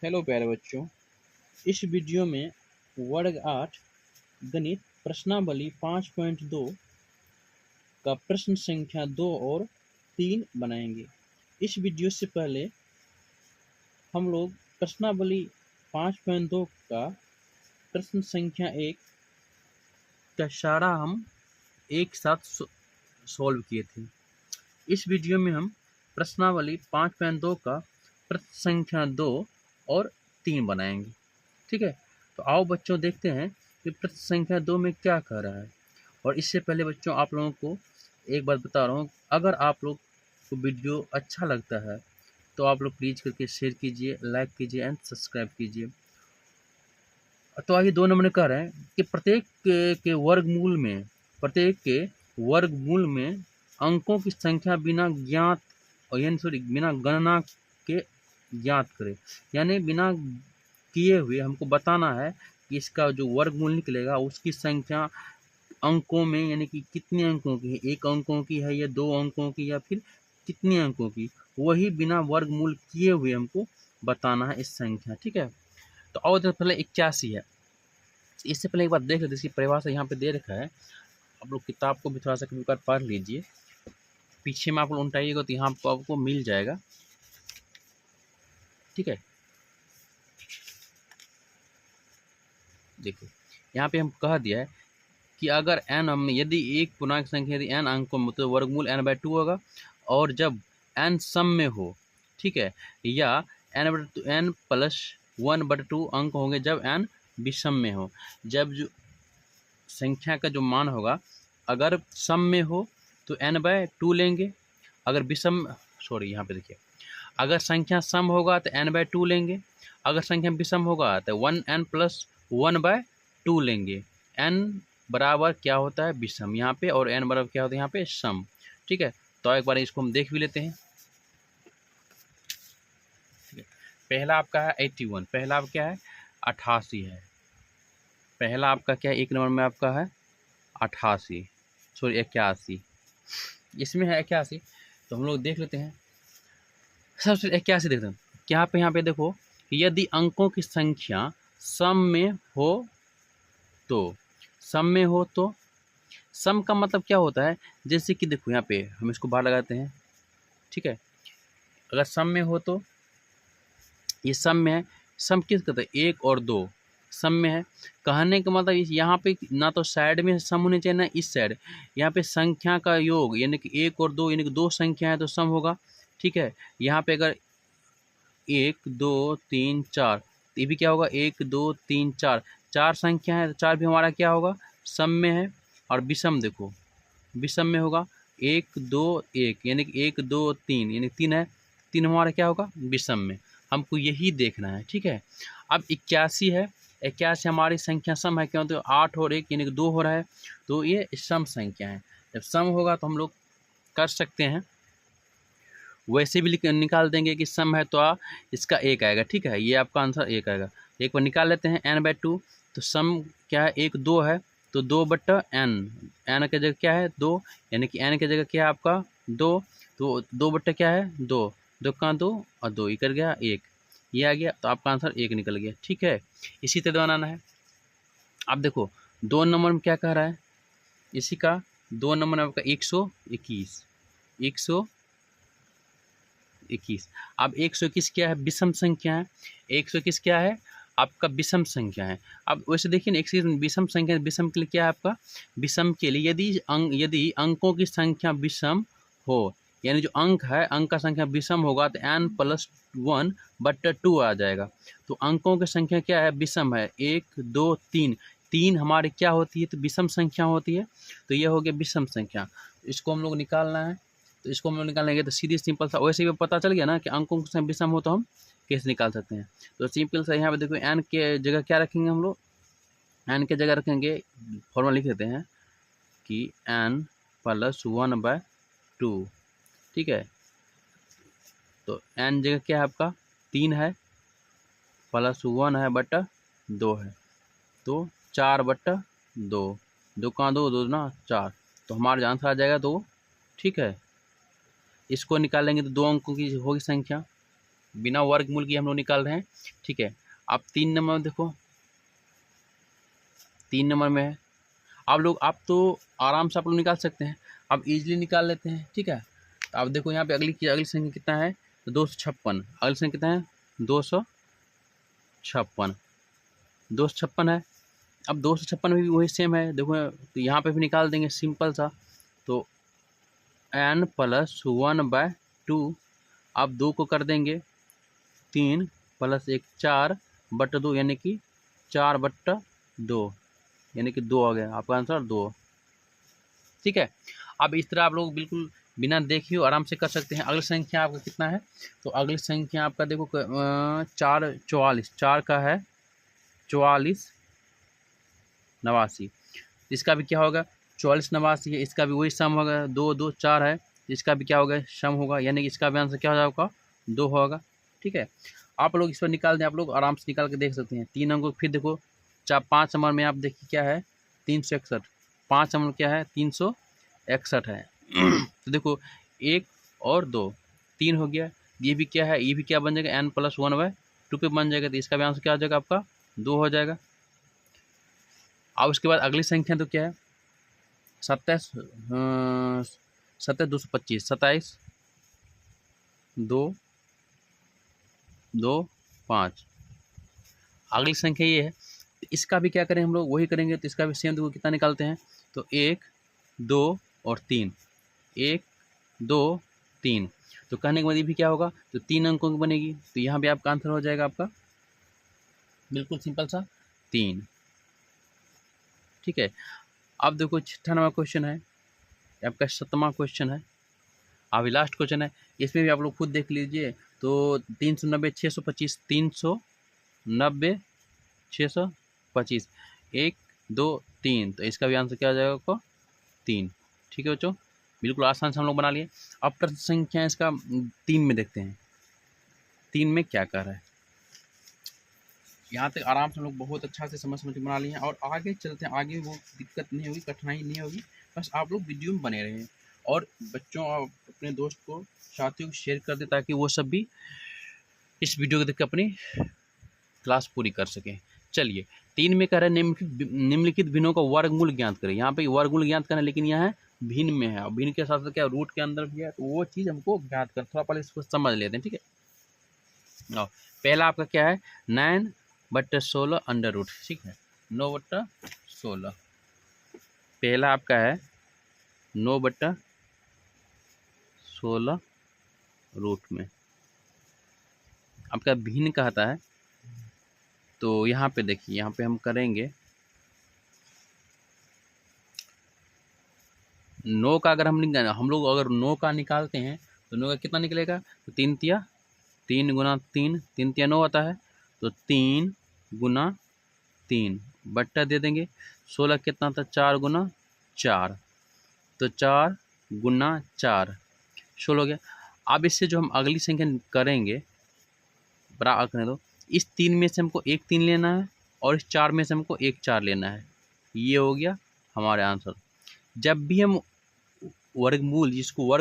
Hello प्यारे बच्चों, इस वीडियो में वर्ग 8 गणित प्रश्नावली 5.2 का प्रश्न संख्या 2 और 3 बनाएंगे। इस वीडियो से पहले हम लोग प्रश्नावली 5.2 का प्रश्न संख्या 1 का सारा हम एक साथ सॉल्व किए थे। इस वीडियो में हम प्रश्नावली 5.2 का प्रश्न संख्या 2 और 3 बनाएंगे। ठीक है, तो आओ बच्चों देखते हैं कि प्रश्न संख्या 2 में क्या कह रहा है। और इससे पहले बच्चों आप लोगों को एक बात बता रहा हूँ, अगर आप लोग को वीडियो अच्छा लगता है तो आप लोग प्लीज़ करके शेयर कीजिए, लाइक कीजिए एंड सब्सक्राइब कीजिए। तो आइए 2 नंबर में कह रहे हैं कि प्रत्येक के वर्गमूल में अंकों की संख्या बिना ज्ञात बिना गणना के ज्ञात करें। यानी बिना किए हुए हमको बताना है कि इसका जो वर्गमूल निकलेगा उसकी संख्या अंकों में, यानी कि कितने अंकों की है, 1 अंकों की है या 2 अंकों की या फिर कितने अंकों की, वही बिना वर्गमूल किए हुए हमको बताना है इस संख्या। ठीक है, तो और तो पहले 81 है। इससे पहले एक बात देख लेते, इसकी परिभाषा यहाँ पे दे रखा है। आप लोग किताब को भी थोड़ा सा कभी बार पढ़ लीजिए, पीछे में आप लोग उल्टाइएगा तो यहाँ आपको मिल जाएगा। ठीक है, देखो यहाँ पे हम कह दिया है कि अगर n हम यदि एक पूर्णांक संख्या यदि n अंकों में तो वर्गमूल n/2 होगा, और जब n सम में हो, ठीक है, या n प्लस 1/2 अंक होंगे जब n विषम में हो। जब जो संख्या का जो मान होगा अगर सम में हो तो n/2 लेंगे, अगर विषम यहाँ पे देखिए, अगर संख्या सम होगा तो n/2 लेंगे, अगर संख्या विषम होगा तो 1n + 1/2 लेंगे। n बराबर क्या होता है विषम यहाँ पे, और n बराबर क्या होता है यहाँ पे सम। ठीक है, तो एक बार इसको हम देख भी लेते हैं। ठीक है, पहला आपका है 81, पहला आपका क्या है 88 है। पहला आपका क्या है 1 नंबर में आपका है 81, इसमें है 81। तो हम लोग देख लेते हैं, सबसे 81 देखते हैं क्या पे, यहाँ पे देखो यदि अंकों की संख्या सम में हो तो, सम में हो तो, सम का मतलब क्या होता है, जैसे कि देखो यहाँ पे हम इसको बाहर लगाते हैं। ठीक है, अगर सम में हो तो ये सम में है, सम किस कहते हैं 1 और 2 सम में है। कहने का मतलब यहाँ पे ना तो साइड में सम होने चाहिए ना इस साइड, यहाँ पे संख्या का योग यानी कि 1 और 2 यानी कि 2 संख्या है तो सम होगा। ठीक है, यहाँ पे अगर 1 2 3 4 तो ये भी क्या होगा 1 2 3 4, 4 संख्या है तो 4 भी हमारा क्या होगा सम में है। और विषम देखो विषम में होगा 1 2 1 यानी कि 1 2 3 यानी 3 है, 3 हमारा क्या होगा विषम में। हमको यही देखना है। ठीक है, अब 81 है, 81 हमारी संख्या सम है, क्यों तो 8 और 1 यानी कि 2 हो रहा है, तो ये सम संख्या है। जब सम होगा तो हम लोग कर सकते हैं, वैसे भी निकाल देंगे कि सम है तो इसका 1 आएगा। ठीक है, ये आपका आंसर 1 आएगा। एक बार निकाल लेते हैं n/2, तो सम क्या है 1 2 है तो 2/n, n की जगह क्या है 2, यानी कि n की जगह क्या है आपका 2, तो 2 क्या है 2, 2 का 2 और 2 कर गया 1, ये आ गया, तो आपका आंसर 1 निकल गया। ठीक है, इसी तरह बनाना है। अब देखो 2 नंबर में क्या कह रहा है, इसी का 2 नंबर में आपका 121, 121। अब 121 क्या है विषम संख्या है, 121 क्या है आपका विषम संख्या है। अब वैसे देखिए ना, एक विषम संख्या, विषम के लिए क्या है आपका, विषम के लिए यदि अंकों की संख्या विषम हो, यानी जो अंक है अंक का संख्या विषम होगा तो n + 1/2 आ जाएगा। तो अंकों की संख्या क्या है विषम है, 1 2 3, 3 हमारी क्या होती है तो विषम संख्या होती है, तो ये हो गया विषम संख्या। इसको हम लोग निकालना है, तो इसको हम लोग निकालेंगे तो सीधी सिंपल सा, वैसे भी पता चल गया ना कि अंकों की संख्या विषम हो तो हम कैसे निकाल सकते हैं। तो सिंपल सा यहाँ पे देखो n के जगह क्या रखेंगे हम लोग, n के जगह रखेंगे, फॉर्मूला लिख देते हैं कि n + 1/2। ठीक है, तो n जगह क्या है आपका 3 है, +1 है बटा 2 है, तो 4/2, 2 का 2 2 ना 4, तो हमारा आंसर आ जाएगा 2। ठीक है, इसको निकालेंगे तो 2 अंकों की होगी संख्या, बिना वर्गमूल की हम लोग निकाल रहे हैं, ठीक है। अब 3 नंबर में देखो, 3 नंबर में है, आप तो आराम से आप लोग निकाल सकते हैं, आप इजीली निकाल लेते हैं, ठीक है। तो आप देखो यहाँ पे अगली संख्या कितना है, तो 256, अगली संख्या कितना है, 256, 256 है। अब 256 में भी वही सेम है, देखो तो यहाँ पे भी निकाल देंगे सिंपल सा, तो n+1/2, आप 2 को कर देंगे 3 + 1 4/2, यानी कि 4/2, यानी कि 2 आ गया आपका आंसर 2, ठीक है। अब इस तरह आप लोग बिल्कुल बिना देखे हो आराम से कर सकते हैं। अगली संख्या आपका कितना है, तो अगली संख्या आपका देखो 4 4 का है 44 89, इसका भी क्या होगा 44 89 है, इसका भी वही सम होगा, 2 2 4 है, इसका भी क्या होगा सम होगा, यानी कि इसका भी आंसर क्या हो जाएगा 2 होगा, ठीक है। आप लोग इस पर निकाल दें, आप लोग आराम से निकाल के देख सकते हैं। 3 अंकों फिर देखो 5 नंबर में आप देखिए क्या है 361, 5 नंबर क्या है 361 है। तो देखो 1 और 2 3 हो गया, ये भी क्या है, ये भी क्या बन जाएगा n+1/2 पे बन जाएगा, तो इसका भी आंसर क्या हो जाएगा आपका 2 हो जाएगा। अब उसके बाद अगली संख्या तो क्या है 27 225, 27 2 2 5, अगली संख्या ये है, तो इसका भी क्या करें हम लोग वही करेंगे, तो इसका भी सेम देखो कितना निकालते हैं, तो 1 2 और 3, 1 2 3, तो कहने के बाद ये भी क्या होगा, तो 3 अंकों की बनेगी, तो यहाँ भी आपका आंसर हो जाएगा आपका बिल्कुल सिंपल सा 3, ठीक है। अब देखो 6ठा नंबर क्वेश्चन है, आपका 7वां क्वेश्चन है, अभी लास्ट क्वेश्चन है, इसमें भी आप लोग खुद देख लीजिए, तो 390 625, 390 625, 1 2 3, तो इसका भी आंसर क्या हो जाएगा आपको 3, ठीक है बच्चों, बिल्कुल आसान से हम लोग बना लिए। अब प्रश्न संख्या इसका 3 में देखते हैं, 3 में क्या कर रहा है, यहाँ तक आराम से हम लोग बहुत अच्छा से समझ के बना लिए हैं, और आगे चलते हैं, आगे वो दिक्कत नहीं होगी, कठिनाई नहीं होगी, बस आप लोग वीडियो में बने रहें, और बच्चों आप अपने दोस्त को साथियों को शेयर कर दें, ताकि वो सब भी इस वीडियो को देख कर अपनी क्लास पूरी कर सकें। चलिए 3 में कह रहे हैं निम्नलिखित भिन्नों का वर्गमूल ज्ञात करें, यहाँ पे वर्गमूल ज्ञात करना है, लेकिन यहाँ है भिन्न में है, भिन्न के साथ साथ क्या रूट के अंदर भी है, तो वो चीज़ हमको ज्ञात कर, थोड़ा पहले इसको समझ लेते हैं, ठीक है। पहला आपका क्या है 9/16 अंडर रूट, ठीक है, 9/16, पहला आपका है 9/16 रूट में, आपका भिन्न कहता है, तो यहाँ पे देखिए, यहाँ पे हम करेंगे 9 का, अगर हम लोग अगर 9 का निकालते हैं, तो 9 का कितना निकलेगा, तो 3 × 3 × 3, 3 × 9 आता है, तो 3 × 3 बट्टा दे देंगे, 16 कितना था 4 × 4, तो 4 × 4 16 हो गया। अब इससे जो हम अगली संख्या करेंगे, बराबर करने दो, इस 3 में से हमको एक 3 लेना है, और इस 4 में से हमको एक 4 लेना है, ये हो गया हमारे आंसर। जब भी हम वर्गमूल जिसको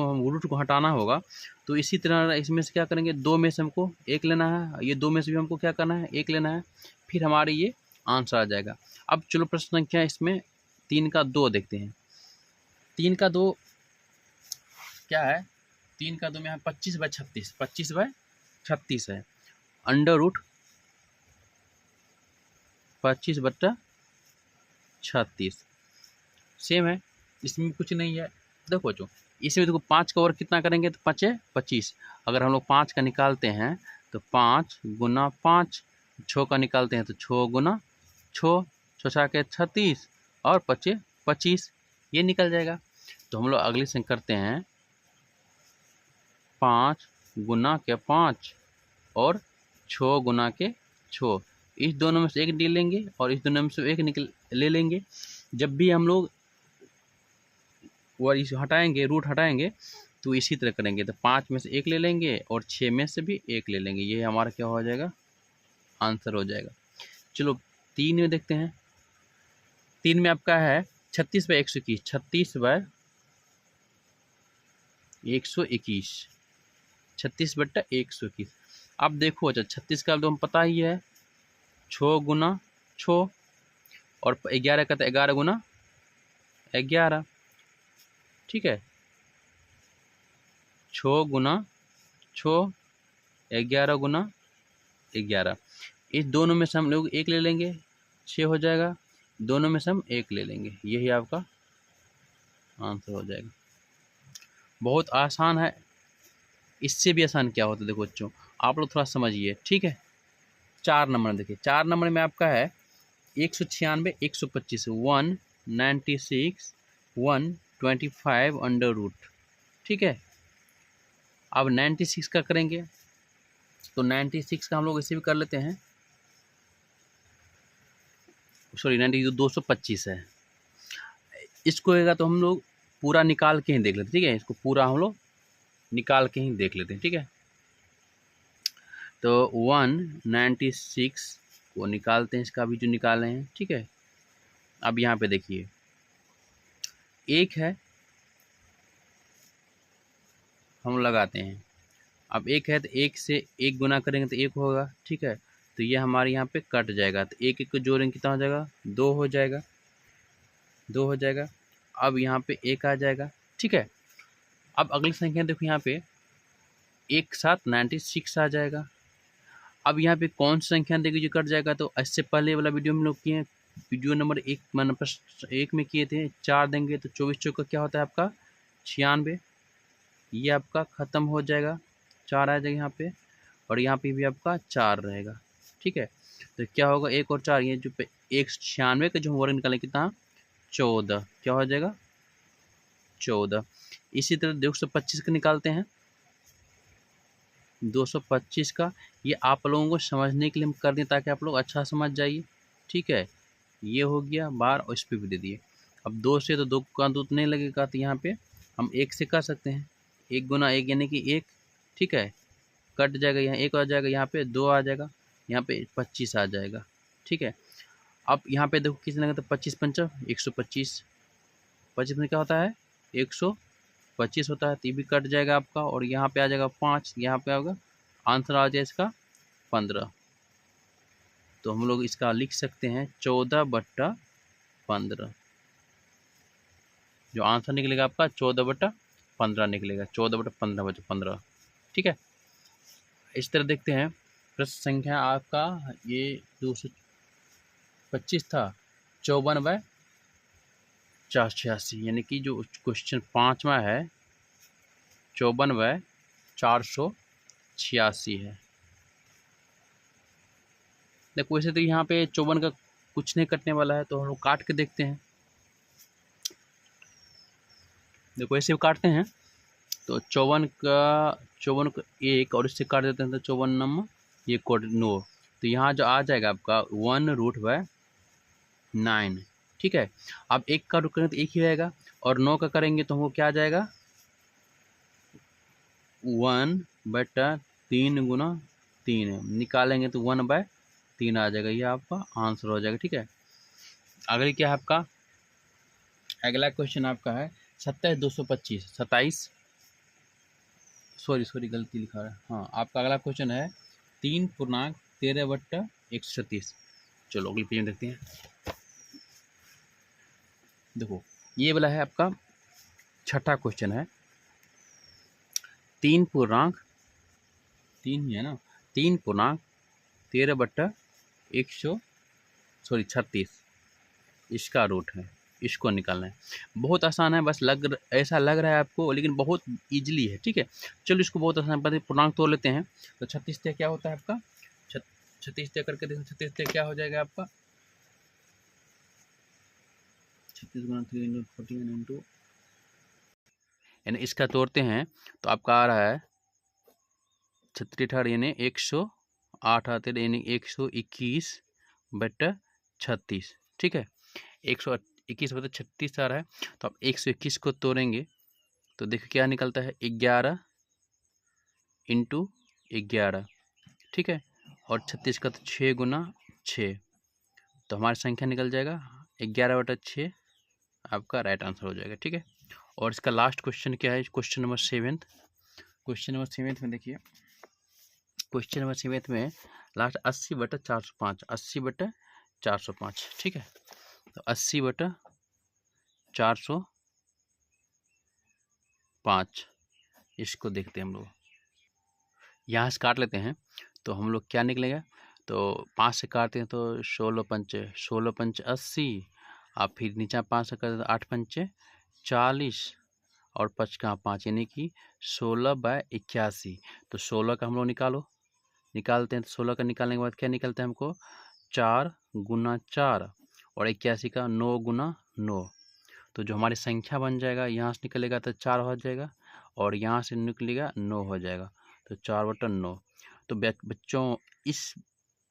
हम रूट को हटाना होगा, तो इसी तरह इसमें से क्या करेंगे, 2 में से हमको एक लेना है, ये 2 में से भी हमको क्या करना है एक लेना है, फिर हमारे ये आंसर आ जाएगा। अब चलो प्रश्न संख्या इसमें 3 का 2 देखते हैं, 3 का 2 क्या है, 3 का 2 में 25/36, 25/36 है, अंडर रूट 25/36 सेम है, इसमें कुछ नहीं है। देखो बच्चों, इसमें देखो 5 का वर्ग कितना करेंगे, तो 5 है 25, अगर हम लोग 5 का निकालते हैं, तो 5 × 5, 6 का निकालते हैं, तो 6 × 6, 6 के 36 और 5 25, ये निकल जाएगा। तो हम लोग अगली से करते हैं 5 × 5 और 6 × 6, इस दोनों में से एक ले लेंगे और इस दोनों में से एक ले लेंगे। जब भी हम लोग इस हटाएंगे, रूट हटाएंगे, तो इसी तरह करेंगे, तो 5 में से एक ले लेंगे और 6 में से भी एक ले लेंगे, ये हमारा क्या हो जाएगा आंसर हो जाएगा। चलो 3 में देखते हैं, 3 में आपका है 36/121, 36/121, 36/121। अब देखो अच्छा 36 का तो हम पता ही है 6 गुना 6 और 11 का तो 11 गुना 11, ठीक है 6 गुना 6 11 गुना 11। इस दोनों में से हम लोग एक ले लेंगे 6 हो जाएगा, दोनों में से हम एक ले लेंगे, यही आपका आंसर हो जाएगा। बहुत आसान है, इससे भी आसान क्या होता है देखो बच्चों, आप लोग थोड़ा समझिए, ठीक है। 4 नंबर देखिए, 4 नंबर में आपका है 196 125 196 125 अंडर रूट, ठीक है। अब 96 का करेंगे तो 96 का हम लोग ऐसे भी कर लेते हैं, सॉरी 225 है, इसको होगा तो हम लोग पूरा निकाल के ही देख लेते हैं, ठीक है। इसको पूरा हम लोग निकाल के ही देख लेते हैं, ठीक है। तो 196 को निकालते हैं, इसका भी जो निकाले हैं, ठीक है। अब यहाँ पे देखिए एक है, हम लगाते हैं, अब एक है तो एक से एक गुना करेंगे तो एक होगा, ठीक है। तो ये हमारे यहाँ पे कट जाएगा, तो एक एक को जोड़ेंगे कितना हो जाएगा 2 हो जाएगा, 2 हो जाएगा। अब यहाँ पे एक आ जाएगा, ठीक है। अब अगली संख्या देखो यहाँ पे एक साथ 96 आ जाएगा। अब यहाँ पे कौन सी संख्या देखिए जो कट जाएगा, तो इससे पहले वाला वीडियो में लोग किए, वीडियो नंबर 1 मान प्रश्न 1 में किए थे 4 देंगे तो 24 चौका क्या होता है आपका 96, ये आपका ख़त्म हो जाएगा, 4 आ जाएगा यहाँ पे, और यहाँ पे भी आपका 4 रहेगा, ठीक है। तो क्या होगा 1 और 4 ये जो 196 का जो हम वर्ग निकालें कितना 14, क्या हो जाएगा 14। इसी तरह 225 का निकालते हैं, 225 का, ये आप लोगों को समझने के लिए हम कर दें ताकि आप लोग अच्छा समझ जाइए, ठीक है। ये हो गया बार और इस पर भी दे दिए। अब 2 से तो 2 का दूध नहीं लगेगा, तो यहाँ पे हम 1 से कर सकते हैं, 1 गुना 1 यानी कि 1, ठीक है। कट जाएगा, यहाँ 1 आ जाएगा, यहाँ पे 2 आ जाएगा, यहाँ पे 25 आ जाएगा, ठीक है। अब यहाँ पे देखो कितने लगे, तो 25 पंचा 125, 25 में क्या होता है 125 होता है, तो ये भी कट जाएगा आपका, और यहाँ पे आ जाएगा 5, यहाँ पे होगा आंसर आ जाए इसका 15। तो हम लोग इसका लिख सकते हैं 14/15, जो आंसर निकलेगा आपका 14/15 निकलेगा, 14/15, ठीक है। इस तरह देखते हैं प्रश्न संख्या आपका ये 225 था, 54/486, यानी कि जो क्वेश्चन 5वां है 54/486 है। देखो वैसे तो यहाँ पे 54 का कुछ नहीं कटने वाला है, तो हम लोग काट के देखते हैं। देखो ऐसे काटते हैं तो 54 का 1 और इससे काट देते हैं तो 54 नंबर ये कोड 9, तो यहाँ जो आ जाएगा आपका 1√9, ठीक है। अब 1 का रूट करेंगे तो 1 ही रहेगा, और 9 का करेंगे तो हमको क्या आ जाएगा 1/3 गुना 3 निकालेंगे तो 1/3 आ जाएगा, ये आपका आंसर हो जाएगा, ठीक है। अगली क्या है आपका अगला क्वेश्चन आपका है 27/225, 27 सॉरी गलती लिखा है, हाँ आपका अगला क्वेश्चन है 3.13/136। चलो अगली पेज में देखते हैं। देखो ये वाला है आपका छठा क्वेश्चन है, 3 ही है ना, 3.13/36 इसका रूट है, इसको निकालना है। बहुत आसान है, बस ऐसा लग रहा है आपको, लेकिन बहुत इजीली है, ठीक है। चलो इसको बहुत आसान पूर्णांक तोड़ लेते हैं। तो 36 क्या होता है आपका 36 करके देखो, 36 क्या हो जाएगा आपका 36 गुना 3 × 14 यानी इसका तोड़ते हैं तो आपका आ रहा है 36 यानी 108 आते यानी 121/36, ठीक है। 121/36 आ रहा है, तो आप 121 को तोड़ेंगे तो देखो क्या निकलता है 11 × 11, ठीक है। और 36 का तो 6 गुना 6, तो हमारी संख्या निकल जाएगा 11/6, आपका राइट आंसर हो जाएगा, ठीक है। और इसका लास्ट क्वेश्चन क्या है क्वेश्चन नंबर 7, क्वेश्चन नंबर 7 में देखिए, क्वेश्चन नंबर 7 में लास्ट 80/405, 80/405, ठीक है। तो 80/405 इसको देखते हैं हम लोग, यहाँ से काट लेते हैं तो हम लोग क्या निकलेगा, तो 5 से काटते हैं तो 16 पंच 80, आप फिर नीचे 5 से करते तो 8 पंचे 40 और 5 का 5 यानी कि 16/81। तो 16 का हम लोग निकालते हैं तो 16 का निकालने के बाद क्या निकलता है हमको, 4 गुना 4 और 81 का 9 गुना 9। तो जो हमारी संख्या बन जाएगा, यहाँ से निकलेगा तो 4 हो जाएगा और यहाँ से निकलेगा 9 हो जाएगा, तो 4/9। तो बच्चों इस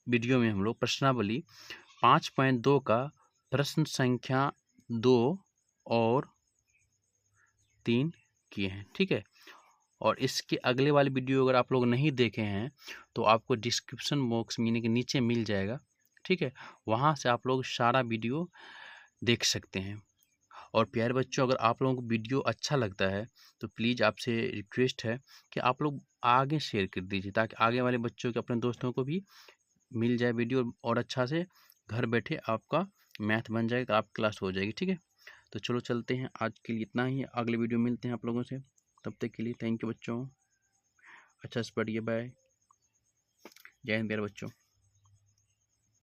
वीडियो में हम लोग प्रश्नावली 5.2 का प्रश्न संख्या 2 और 3 किए हैं, ठीक है। और इसके अगले वाली वीडियो अगर आप लोग नहीं देखे हैं तो आपको डिस्क्रिप्शन बॉक्स में के नीचे मिल जाएगा, ठीक है। वहाँ से आप लोग सारा वीडियो देख सकते हैं। और प्यारे बच्चों, अगर आप लोगों को वीडियो अच्छा लगता है तो प्लीज़ आपसे रिक्वेस्ट है कि आप लोग आगे शेयर कर दीजिए, ताकि आगे वाले बच्चों के अपने दोस्तों को भी मिल जाए वीडियो और अच्छा से घर बैठे आपका मैथ बन जाएगा, तो आपकी क्लास हो जाएगी, ठीक है। तो चलो चलते हैं, आज के लिए इतना ही, अगले वीडियो मिलते हैं आप लोगों से, तब तक के लिए थैंक यू बच्चों, अच्छा से पढ़िए, बाय, जय हिंद प्यारे बच्चों।